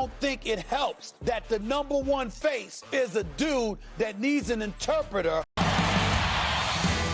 don't think it helps that the number one face is a dude that needs an interpreter.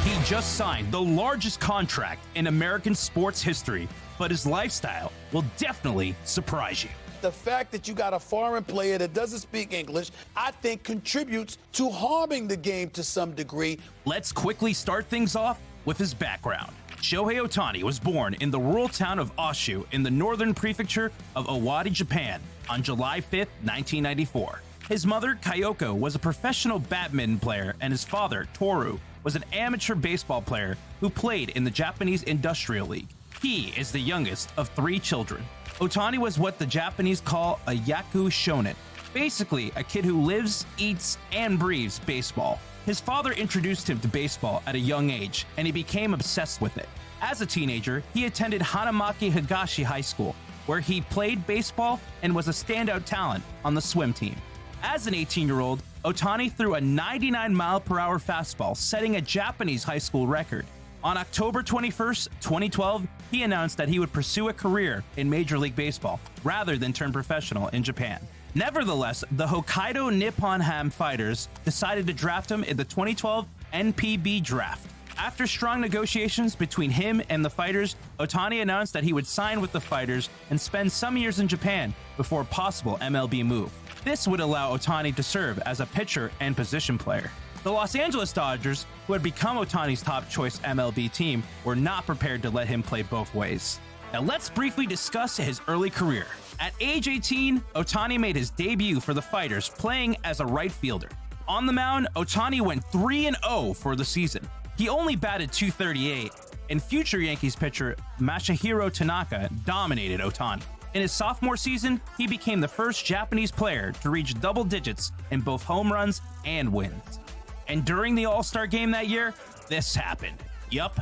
He just signed the largest contract in American sports history, but his lifestyle will definitely surprise you. The fact that you got a foreign player that doesn't speak English, I think contributes to harming the game to some degree. Let's quickly start things off with his background. Shohei Ohtani was born in the rural town of Oshu in the northern prefecture of Owari, Japan on July 5, 1994. His mother, Kyoko, was a professional badminton player, and his father, Toru, was an amateur baseball player who played in the Japanese Industrial League. He is the youngest of 3 children. Ohtani was what the Japanese call a yaku shonen, basically a kid who lives, eats, and breathes baseball. His father introduced him to baseball at a young age, and he became obsessed with it. As a teenager, he attended Hanamaki Higashi High School, where he played baseball and was a standout talent on the swim team. As an 18-year-old, Ohtani threw a 99-mile-per-hour fastball, setting a Japanese high school record. On October 21st, 2012, he announced that he would pursue a career in Major League Baseball rather than turn professional in Japan. Nevertheless, the Hokkaido Nippon Ham Fighters decided to draft him in the 2012 NPB draft. After strong negotiations between him and the Fighters, Ohtani announced that he would sign with the Fighters and spend some years in Japan before a possible MLB move. This would allow Ohtani to serve as a pitcher and position player. The Los Angeles Dodgers, who had become Ohtani's top choice MLB team, were not prepared to let him play both ways. Now let's briefly discuss his early career. At age 18, Ohtani made his debut for the Fighters, playing as a right fielder. On the mound, Ohtani went 3-0 for the season. He only batted .238, and future Yankees pitcher Masahiro Tanaka dominated Ohtani. In his sophomore season, he became the first Japanese player to reach double digits in both home runs and wins. And during the All-Star game that year, this happened. Yup,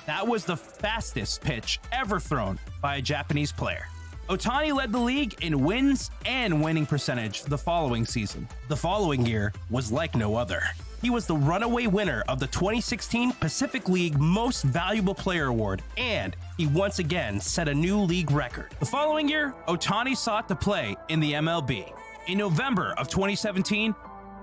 that was the fastest pitch ever thrown by a Japanese player. Ohtani led the league in wins and winning percentage the following season. The following year was like no other. He was the runaway winner of the 2016 Pacific League Most Valuable Player Award, and he once again set a new league record. The following year, Ohtani sought to play in the MLB. In November of 2017,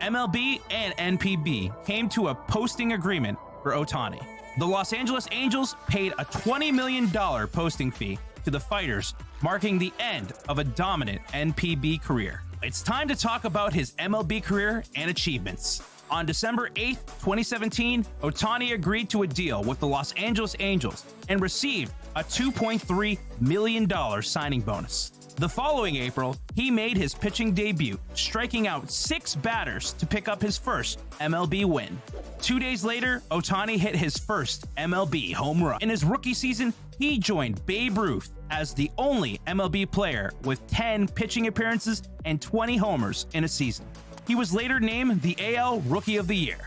MLB and NPB came to a posting agreement for Ohtani. The Los Angeles Angels paid a $20 million posting fee to the Fighters, marking the end of a dominant NPB career. It's time to talk about his MLB career and achievements. On December 8, 2017, Ohtani agreed to a deal with the Los Angeles Angels and received a $2.3 million signing bonus. The following April, he made his pitching debut, striking out 6 batters to pick up his first MLB win. 2 days later, Ohtani hit his first MLB home run. In his rookie season, he joined Babe Ruth as the only MLB player with 10 pitching appearances and 20 homers in a season. He was later named the AL Rookie of the Year.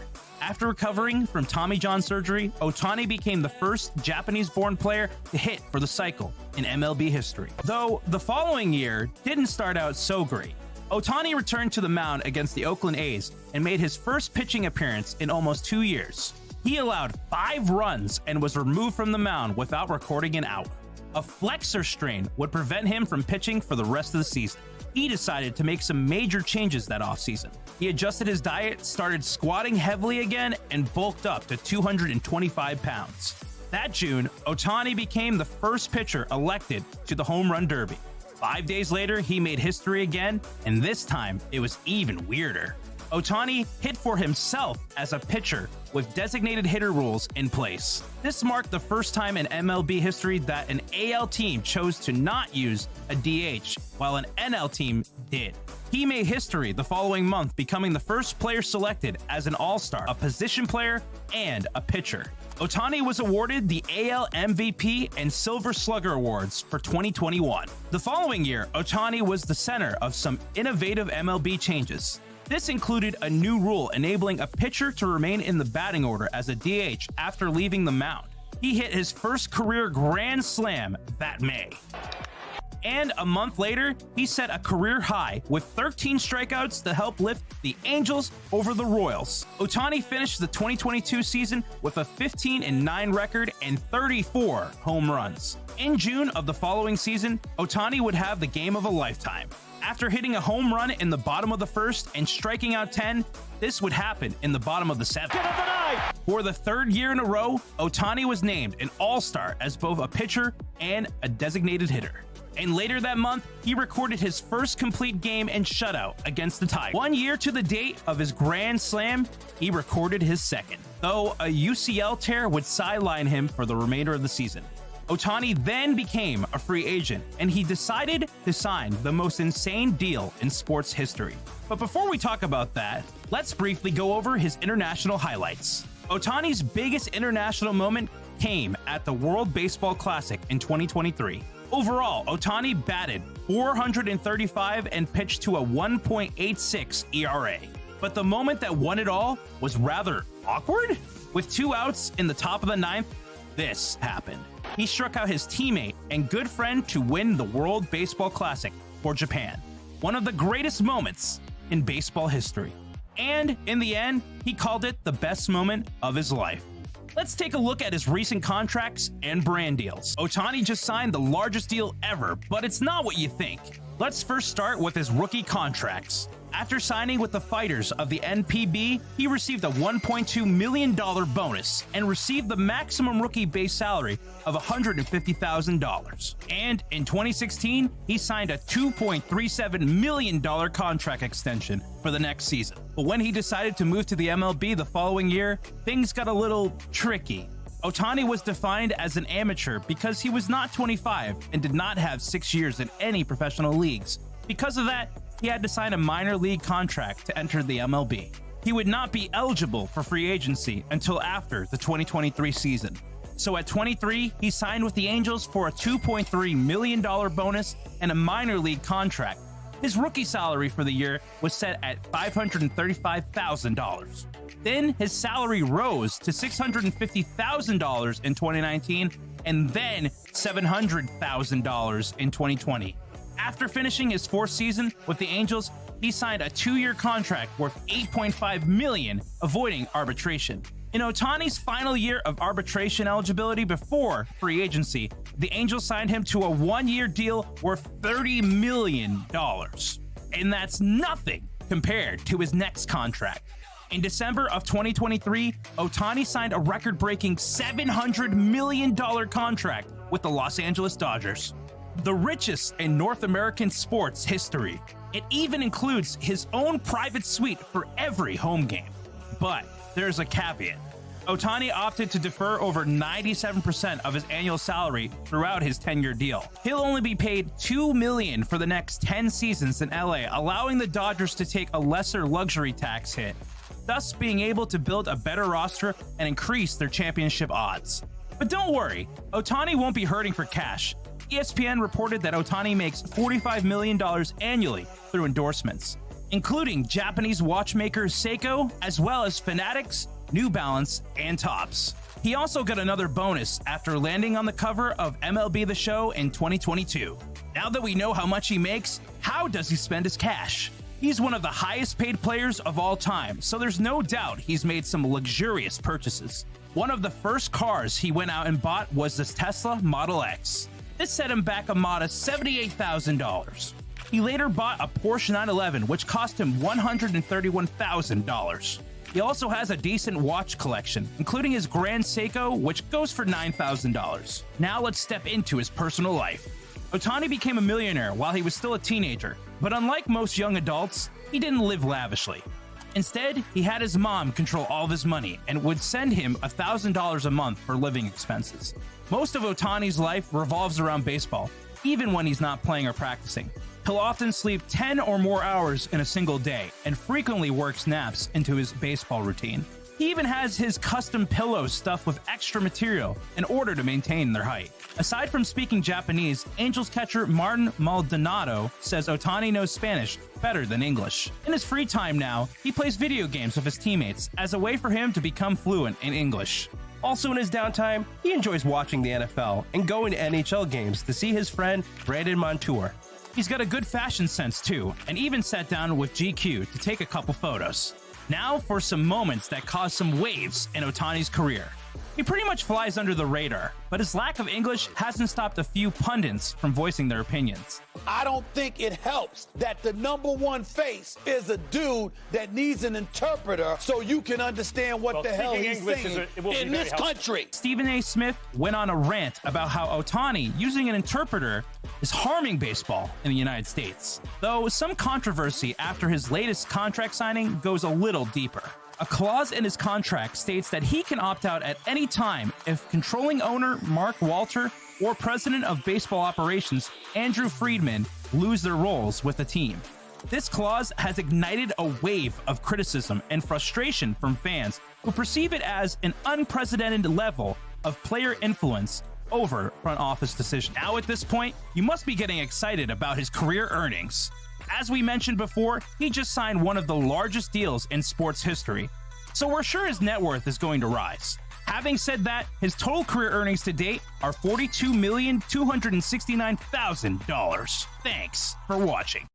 After recovering from Tommy John surgery, Ohtani became the first Japanese-born player to hit for the cycle in MLB history. Though the following year didn't start out so great. Ohtani returned to the mound against the Oakland A's and made his first pitching appearance in almost 2 years. He allowed 5 runs and was removed from the mound without recording an out. A flexor strain would prevent him from pitching for the rest of the season. He decided to make some major changes that offseason. He adjusted his diet, started squatting heavily again, and bulked up to 225 pounds. That June, Ohtani became the first pitcher elected to the Home Run Derby. 5 days later, he made history again, and this time it was even weirder. Ohtani hit for himself as a pitcher with designated hitter rules in place. This marked the first time in MLB history that an AL team chose to not use a DH, while an NL team did. He made history the following month, becoming the first player selected as an All-Star, a position player, and a pitcher. Ohtani was awarded the AL MVP and Silver Slugger Awards for 2021. The following year, Ohtani was the center of some innovative MLB changes. This included a new rule enabling a pitcher to remain in the batting order as a DH after leaving the mound. He hit his first career grand slam that May. And a month later, he set a career high with 13 strikeouts to help lift the Angels over the Royals. Ohtani finished the 2022 season with a 15-9 record and 34 home runs. In June of the following season, Ohtani would have the game of a lifetime. After hitting a home run in the bottom of the first and striking out 10, this would happen in the bottom of the seventh. For the third year in a row, Ohtani was named an All-Star as both a pitcher and a designated hitter. And later that month, he recorded his first complete game and shutout against the Tigers. 1 year to the date of his Grand Slam, he recorded his second, though a UCL tear would sideline him for the remainder of the season. Ohtani then became a free agent, and he decided to sign the most insane deal in sports history. But before we talk about that, let's briefly go over his international highlights. Ohtani's biggest international moment came at the World Baseball Classic in 2023. Overall, Ohtani batted .435 and pitched to a 1.86 ERA. But the moment that won it all was rather awkward. With 2 outs in the top of the ninth, this happened. He struck out his teammate and good friend to win the World Baseball Classic for Japan, one of the greatest moments in baseball history. And in the end, he called it the best moment of his life. Let's take a look at his recent contracts and brand deals. Ohtani just signed the largest deal ever, but it's not what you think. Let's first start with his rookie contracts. After signing with the Fighters of the NPB, he received a $1.2 million bonus and received the maximum rookie base salary of $150,000. And in 2016, he signed a $2.37 million contract extension for the next season. But when he decided to move to the MLB the following year, things got a little tricky. Ohtani was defined as an amateur because he was not 25 and did not have 6 years in any professional leagues. Because of that, he had to sign a minor league contract to enter the MLB. He would not be eligible for free agency until after the 2023 season. So at 23, he signed with the Angels for a $2.3 million bonus and a minor league contract. His rookie salary for the year was set at $535,000. Then his salary rose to $650,000 in 2019 and then $700,000 in 2020. After finishing his 4th season with the Angels, he signed a 2-year contract worth $8.5 million, avoiding arbitration. In Ohtani's final year of arbitration eligibility before free agency, the Angels signed him to a 1-year deal worth $30 million. And that's nothing compared to his next contract. In December of 2023, Ohtani signed a record-breaking $700 million contract with the Los Angeles Dodgers, the richest in North American sports history. It even includes his own private suite for every home game. But there's a caveat. Ohtani opted to defer over 97% of his annual salary throughout his 10-year deal. He'll only be paid $2 million for the next 10 seasons in LA, allowing the Dodgers to take a lesser luxury tax hit, thus being able to build a better roster and increase their championship odds. But don't worry, Ohtani won't be hurting for cash. ESPN reported that Ohtani makes $45 million annually through endorsements, including Japanese watchmaker Seiko, as well as Fanatics, New Balance, and Topps. He also got another bonus after landing on the cover of MLB The Show in 2022. Now that we know how much he makes, how does he spend his cash? He's one of the highest paid players of all time, so there's no doubt he's made some luxurious purchases. One of the first cars he went out and bought was this Tesla Model X. This set him back a modest $78,000. He later bought a Porsche 911, which cost him $131,000. He also has a decent watch collection, including his Grand Seiko, which goes for $9,000. Now let's step into his personal life. Ohtani became a millionaire while he was still a teenager, but unlike most young adults, he didn't live lavishly. Instead, he had his mom control all of his money and would send him $1,000 a month for living expenses. Most of Ohtani's life revolves around baseball, even when he's not playing or practicing. He'll often sleep 10 or more hours in a single day and frequently works naps into his baseball routine. He even has his custom pillows stuffed with extra material in order to maintain their height. Aside from speaking Japanese, Angels catcher Martin Maldonado says Ohtani knows Spanish better than English. In his free time now, he plays video games with his teammates as a way for him to become fluent in English. Also in his downtime, he enjoys watching the NFL and going to NHL games to see his friend Brandon Montour. He's got a good fashion sense too, and even sat down with GQ to take a couple photos. Now for some moments that caused some waves in Ohtani's career. He pretty much flies under the radar, but his lack of English hasn't stopped a few pundits from voicing their opinions. I don't think it helps that the number one face is a dude that needs an interpreter so you can understand what the hell he's saying in this country. Stephen A. Smith went on a rant about how Ohtani using an interpreter is harming baseball in the United States, though some controversy after his latest contract signing goes a little deeper. A clause in his contract states that he can opt out at any time if controlling owner Mark Walter or president of baseball operations Andrew Friedman lose their roles with the team. This clause has ignited a wave of criticism and frustration from fans who perceive it as an unprecedented level of player influence over front office decisions. Now at this point, you must be getting excited about his career earnings. As we mentioned before, he just signed one of the largest deals in sports history, so we're sure his net worth is going to rise. Having said that, his total career earnings to date are $42,269,000. Thanks for watching.